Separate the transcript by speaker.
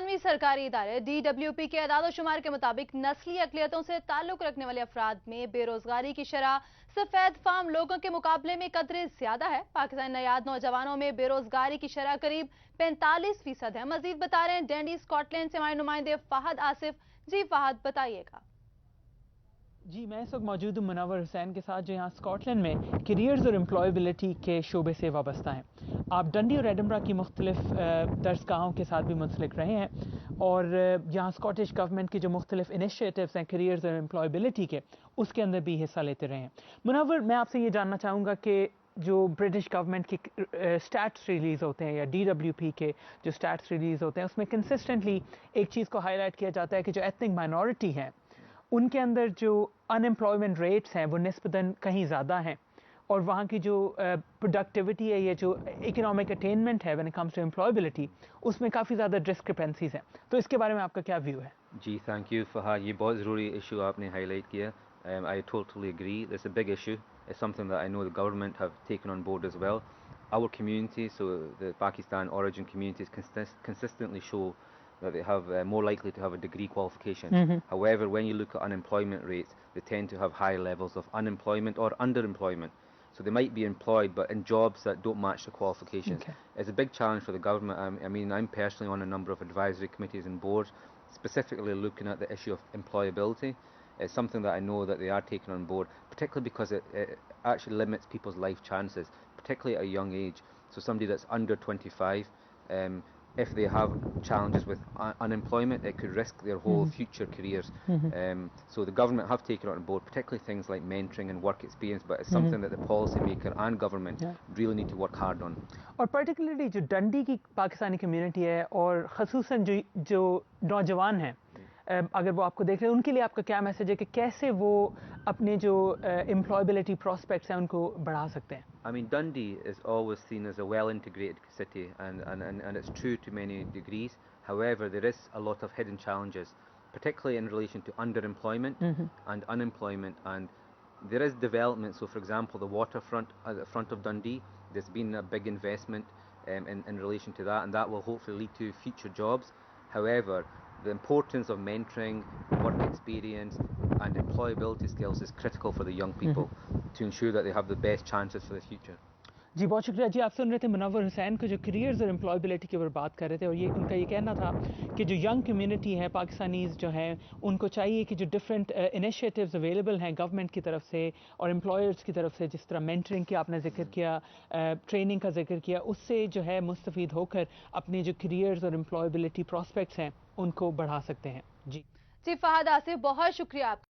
Speaker 1: पाकिस्तानी सरकारी इदारे DWP के अदाद-ओ-शुमार के मुताबिक नस्ली अक़लियतों से ताल्लुक रखने वाले अफराद में बेरोजगारी की शरह सफेद फार्म लोगों के मुकाबले में कदरे ज्यादा है। पाकिस्तानी नयाद नौजवानों में बेरोजगारी की शरह करीब 45% है। मजीद बता रहे हैं डंडी स्कॉटलैंड से हमारे नुमाइंदे फहद आसिफ। जी फहद, बताइएगा।
Speaker 2: जी, मैं इस वक्त मौजूद हूँ मुनव्वर हुसैन के साथ, जो यहाँ स्कॉटलैंड में करियर्स और एम्प्लॉयबिलिटी के शोबे से वाबस्ता हैं। आप डंडी और एडिनबरा की मुख्तलिफ दरसगाहों के साथ भी मुंसलिक रहे हैं और यहाँ स्कॉटिश गवर्नमेंट की जो मुख्तलिफ इनिशिएटिव्स हैं करियर्स और एम्प्लॉयबिलिटी के, उसके अंदर भी हिस्सा लेते रहे हैं। मुनव्वर, मैं आपसे ये जानना चाहूँगा कि जो ब्रिटिश गवर्नमेंट की स्टैट्स रिलीज़ होते हैं या DWP के जो स्टैट्स रिलीज़ होते हैं, उसमें कंसिस्टेंटली एक चीज़ को हाईलाइट किया जाता है कि जो एथनिक माइनॉरिटी हैं उनके अंदर जो अनएम्प्लॉयमेंट रेट्स हैं वो निस्बतन कहीं ज़्यादा हैं और वहाँ की जो प्रोडक्टिविटी है, ये जो इकोनॉमिक अटेनमेंट है when it comes to employability, उसमें काफ़ी ज़्यादा डिस्क्रिपेंसीज हैं। तो इसके बारे में आपका क्या व्यू है?
Speaker 3: जी, थैंक यू फहद। ये बहुत ज़रूरी इशू आपने हाईलाइट किया। I totally agree, it's a big issue, it's something that I know the government have taken on board as well. Our community, so the Pakistan origin communities, consistently show that they have more likely to have a degree qualification. However, when you look at unemployment rates, they tend to have high levels of unemployment or underemployment. So they might be employed, but in jobs that don't match the qualifications.
Speaker 2: Okay.
Speaker 3: It's a big challenge for the government. I mean, I'm personally on a number of advisory committees and boards, specifically looking at the issue of employability. It's something that I know that they are taking on board, particularly because it actually limits people's life chances, particularly at a young age. So somebody that's under 25, if they have challenges with unemployment, it could risk their whole future careers. So the government have taken it on board, particularly things like mentoring and work experience, but it's something that the policymaker and government really need to work hard on.
Speaker 2: और particularly जो डंडी की Pakistani community है और ख़ुसूसन जो नौजवान हैं, अगर वो आपको देख रहे हैं, उनके लिए आपका क्या मैसेज है कि कैसे वो अपने जो एम्प्लॉयबिलिटी प्रॉस्पेक्ट्स हैं उनको बढ़ा सकते हैं?
Speaker 3: I mean, Dundee is always seen as a well-integrated city, and it's true to many degrees. However, there is a lot of hidden challenges, particularly in relation to underemployment and unemployment, and there is development. So, for example, the waterfront at the front of Dundee, there's been a big investment in relation to that, and that will hopefully lead to future jobs. However, the importance of mentoring, work experience and employability skills is critical for the young people to ensure that they have the best chances for the future.
Speaker 2: जी, बहुत शुक्रिया। जी, आप सुन रहे थे मुनव्वर हुसैन को, जो careers और employability के ऊपर बात कर रहे थे, और ये उनका ये कहना था कि जो यंग कम्युनिटी है पाकिस्तानीज़ जो हैं, उनको चाहिए कि जो डिफरेंट इनिशिएटिव्स अवेलेबल हैं गवर्नमेंट की तरफ से और एम्प्लॉयर्स की तरफ से, जिस तरह मेंटरिंग की आपने जिक्र किया, ट्रेनिंग का जिक्र किया, उससे जो है मुस्तफ़ीद होकर अपने जो करियर्स और एम्प्लॉयबिलिटी प्रॉस्पेक्ट्स हैं उनको बढ़ा सकते हैं। जी
Speaker 1: फहद आसिफ, बहुत शुक्रिया आपका।